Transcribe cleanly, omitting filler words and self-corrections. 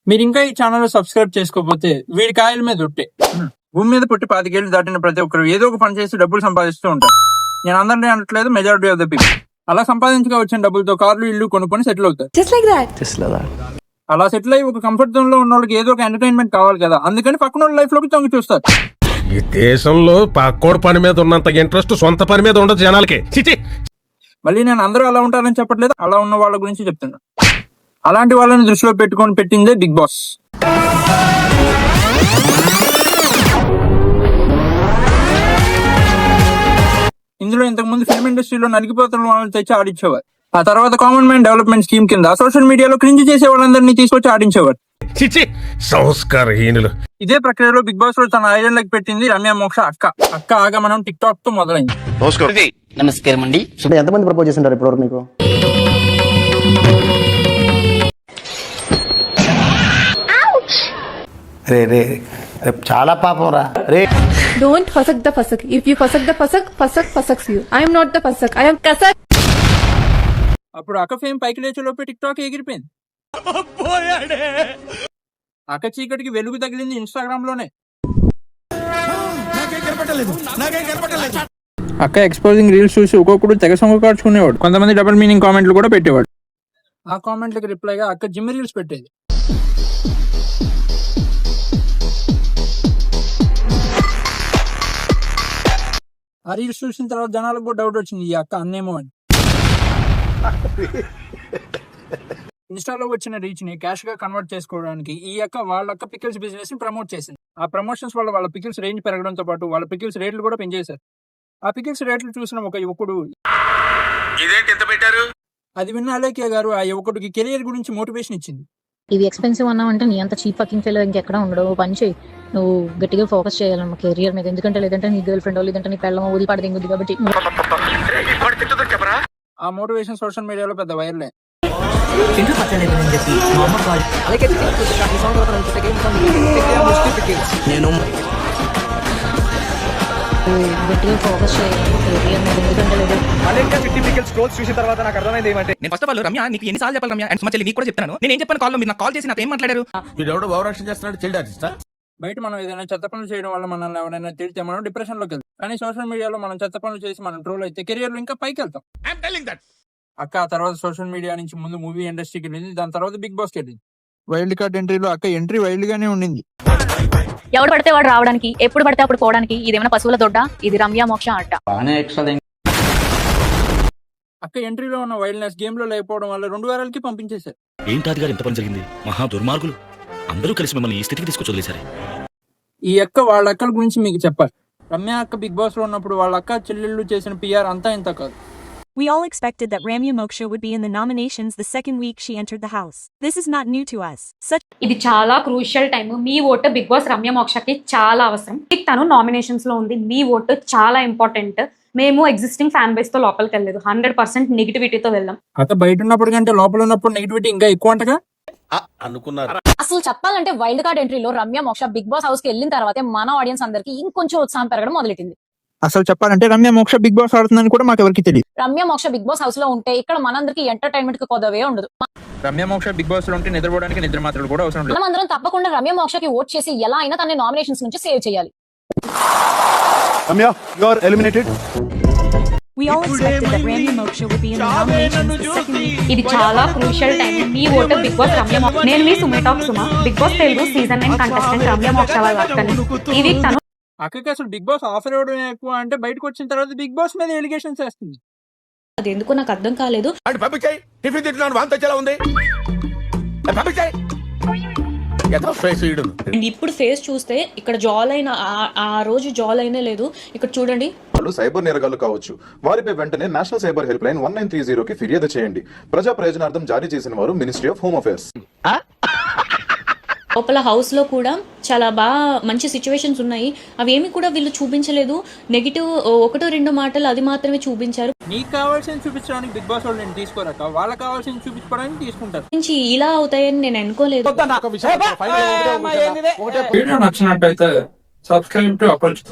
మీరు ఇంకా ఈ ఛానల్ సబ్స్క్రైబ్ చేసుకోకపోతే వీడి కాయల మీద ఉట్టే భూమి మీద పుట్టి 25 ఏళ్ళు దాటిన ప్రతి ఒక్కరు ఏదో ఒక పని చేసి డబ్బులు సంపాదిస్తూ ఉంటారు. నేను అందరినీ అనట్లేదు, మెజారిటీ ఆఫ్ ద పీపుల్ అలా సంపాదించగా వచ్చిన డబ్బులతో కార్లు ఇల్లు కొనుక్కొని సెటిల్ అవుతారు. అలా సెటిల్ అయ్యి ఒక కంఫర్ట్ జోన్ లో ఉన్న వాళ్ళకి ఏదో ఒక ఎంటర్టైన్మెంట్ కావాలి కదా, అందుకని పక్కన వాళ్ళ లైఫ్ లోకి తొంగి చూస్తారు. ఈ దేశంలో పక్కోడి పని మీద ఉన్నంత ఇంట్రెస్ట్ సొంత పని మీద ఉండదు జనాలకి. మళ్ళీ నేను అందరూ అలా ఉంటారని చెప్పట్లేదు, అలా ఉన్న వాళ్ళ గురించి చెప్తున్నా. అలాంటి వాళ్ళని దృష్టిలో పెట్టుకొని పెట్టిందే బిగ్ బాస్. ఇందులో ఇంతకు ముందు ఫిల్మ్ ఇండస్ట్రీలో నలిగిపోతున్న వాళ్ళని తెచ్చి ఆడించేవారు. ఆ తర్వాత కామన్ మ్యాన్ డెవలప్మెంట్ స్కీమ్ కింద సోషల్ మీడియాలో క్రింజ్ చేసే వాళ్ళందరినీ తీసుకొచ్చి ఆడించేవారు. సంస్కారహీనులు. ఇదే ప్రక్రియలో బిగ్ బాస్ లో తన ఐడెంట్లకు పెట్టింది రమ్య మోక్ష అక్క ఆగమనం టిక్ టాక్ తో మొదలైంది. నమస్కారం అండి. ఎంతమంది ప్రపోజ్ చేసింటారు ఇప్పటివరకు మీకు? రే రే చాలా పాపం రా రే. Don't fusak the fusak. If you fusak the fusak, fusak fusaks you. I am not the fusak. I am kasak. అప్పుడు అక్క ఫేమ్ పైకి లేచే లోపే టిక్ టాక్ ఎగిరిపోయింది. అక్క చీకటికి వెలుగు తగిలింది ఇన్స్టాగ్రామ్ లోనే. అక్క ఎక్స్పోజింగ్ రీల్స్ చూసి ఒక్కొక్కడు తెగ సొంగ కార్చుకునేవాడు. కొంతమంది డబుల్ మీనింగ్ కామెంట్లు కూడా పెట్టేవాడు. ఆ కామెంట్లకి రిప్లైగా అక్క జిమ్ రీల్స్ పెట్టేది. ఆ రీల్స్ చూసిన తర్వాత జనాలకు కూడా డౌట్ వచ్చింది, ఈ అక్క అన్నేమో అని. ఇన్స్టాలో వచ్చిన రీచ్ ని క్యాష్ గా కన్వర్ట్ చేసుకోవడానికి ఈ అక్క వాళ్ళ పికిల్స్ బిజినెస్ ని ప్రమోట్ చేసింది. ఆ ప్రమోషన్స్ వల్ల వాళ్ళ పికిల్స్ రేంజ్ పెరగడంతో పాటు వాళ్ళ పికిల్స్ రేట్లు కూడా పెంచేశారు. ఆ పికిల్స్ రేట్లు చూసిన ఒక యువకుడు, అది విన్న అలేఖ్య గారు ఆ యువకుడికి కెరియర్ గురించి మోటివేషన్ ఇచ్చింది. ఇవి ఎక్స్పెన్సివ్ అన్నావంటే నీ అంత చీప్ ఫకింగ్ ఫెలో ఇంకెక్కడ ఉండడు. పని చేయి, నువ్వు గట్టిగా ఫోకస్ చేయాలన్న కెరియర్ మీద. ఎందుకంటే లేదంటే నీ గర్ల్ ఫ్రెండ్ లేదంటే నీ పెళ్ళం వదిలి పడదింగుద్ది. కాబట్టి ఆ మోటివేషన్ సోషల్ మీడియాలో పెద్ద వైరల్. నేను గట్టిగా ఫోకస్ చేయాలి కెరియర్ మీద. ఎందుకంటే లేదు నేను ఫస్ట్ ఆఫ్ ఆల్ రమ్య నీకు ఎన్నిసార్లు చెప్పాలి రమ్య అండ్ సుమచెల్లి నీకు కూడా చెప్తాను. నేను ఏం చెప్పాను కాల్లో, మీరు నాకు కాల్ చేసి నాకు ఏం మాట్లాడారు? వీడెవడో ఓవరాక్షన్ చేస్తున్నాడు, చైల్డ్ ఆర్టిస్టా? బయట మనం ఏదైనా చెత్త పనులు చేయడం వల్ల మనల్ని ఎవరైనా తిడితే మనం డిప్రెషన్ లోకి వెళ్తాం. కానీ సోషల్ మీడియాలో మనం చెత్త పనులు చేసి మనం ట్రోల్ అయితే కెరియర్ లో ఇంకా పైకి వెళ్తాం. అక్క ఆ తర్వాత సోషల్ మీడియా నుంచి ముందు మూవీ ఇండస్ట్రీకి వెళ్ళింది, దాని తర్వాత బిగ్ బాస్ కి వెళ్ళింది. వైల్డ్ కార్డ్ ఎంట్రీలో అక్క ఎంట్రీ వైల్డ్ గానే ఉండింది. ఎవడు పడితే వాడు రావడానికి, ఎప్పుడు పడితే అప్పుడు పోవడానికి ఇదేమైనా పశువుల దొడ్డ? ఇది రమ్య మోక్ష అడ్డ. అక్క ఎంట్రీలో ఉన్న వైల్డ్నెస్ గేమ్ లో లేకపోవడం వల్ల 2 వారాలకి పంపించేశారు. ఏంటి గారు ఎంత పని జరిగింది? మహా దుర్మార్గులు అందరూ కలిసి మిమ్మల్ని ఈ స్థితికి తీసుకొచ్చి. ఈ అక్క వాళ్ళ అక్కల గురించి మీకు చెప్పాలి. రమ్య అక్క బిగ్ బాస్ లో ఉన్నప్పుడు వాళ్ళ అక్క చెల్లెళ్ళు చేసిన పిఆర్ అంతా ఇంత కాదు. We all expected that Ramya Moksha would be in the nominations the second week she entered the house. This is not new to us. ఇది చాలా క్రూషియల్ టైం. మీ ఓటు బిగ్ బాస్ రమ్య మోక్షకి చాలా అవసరం. తను నామినేషన్స్ లో ఉంది, మీ ఓటు చాలా important. మేము ఎగ్జిస్టింగ్ ఫ్యాన్ బేస్ తో లోపలికి వెళ్ళలేదు, 100% నెగిటివిటీతో వెళ్ళాం. అక్క బయట ఉన్నప్పుడు కంటే లోపల ఉన్నప్పుడు నెగిటివిటీ ఇంకా ఎక్కువ అంటగా అనుకున్నారు. అసలు చెప్పాలంటే వైల్డ్ కార్డ్ ఎంట్రీలో రమ్య మోక్ష బిగ్ బాస్ హౌస్ కి వెళ్ళిన తర్వాతే మన ఆడియన్స్ అందరికి ఇంకొంచెం ఉత్సాహం పెరగడం మొదలెట్టింది. అసలు చెప్పాలంటే రమ్య మోక్ష బిగ్ బాస్ ఆడుతుందని కూడా మాకు ఎవరికి తెలియదు. రమ్య మోక్ష బిగ్ బాస్ హౌస్ లో ఉంటే ఇక్కడ మనందరికి ఎంటర్టైన్మెంట్ కి కొదవే ఉండదు. రమ్య మోక్ష బిగ్ బాస్ లో ఉంటే నిద్రపోవడానికి నిద్ర మాత్రలు కూడా అవసరం లేదు. మనం అందరం తప్పకుండా రమ్య మోక్షకి ఓట్ చేసి ఎలా అయినా తన నామినేషన్స్ నుంచి సేవ్ చేయాలి. Ramya, you are eliminated. We all expected that Ramya Moksha would be in the nominations the second week. ఇది చాలా క్రూషియల్ టైం. మీ vote big boss Ramya Moksha. నేను మీ సుమేటాక్ Suma, big boss Telugu season 9 contestant Ramya Moksha వాళ్ళ అక్కని. ఈ వీక్ తను అక్కకి అసలు బిగ్ బాస్ ఆఫర్ ఇవ్వడం ఎక్కువ అంటే బయటకు వచ్చిన తర్వాత బిగ్ బాస్ మీద ఎలిగేషన్స్ వేస్తుంది. అది ఎందుకో నాకు అర్థం కాలేదు. ఇప్పుడు ఫేస్ చూస్తే ఇక్కడ జాల్ అయిన ఆ రోజు జాల్ అయినా లేదు. ఇక్కడ చూడండి, వాళ్ళు సైబర్ నేరగాళ్లు కావచ్చు. వారిపై వెంటనే నేషనల్ సైబర్ హెల్ప్ లైన్ 1930కి ఫిర్యాదు చేయండి. ప్రజా ప్రయోజనార్థం జారీ చేసిన వారు మినిస్ట్రీ ఆఫ్ హోమ్ అఫేర్స్. లోపల హౌస్ లో కూడా చాలా బాగా మంచి సిచ్యువేషన్స్ ఉన్నాయి. అవేమి కూడా వీళ్ళు చూపించలేదు. నెగిటివ్ 1-2 మాటలు అది మాత్రమే చూపించారు. నీకు కావాల్సింది చూపించడానికి బిగ్ బాస్ వాళ్ళు నేను తీసుకోరాక, వాళ్ళకి కావాల్సింది చూపించుకోవడానికి తీసుకుంటారు. ఇలా అవుతాయని నేను అనుకోలేదు. వీడియో నచ్చినట్టయితే సబ్స్క్రైబ్ టు అపరిచిత.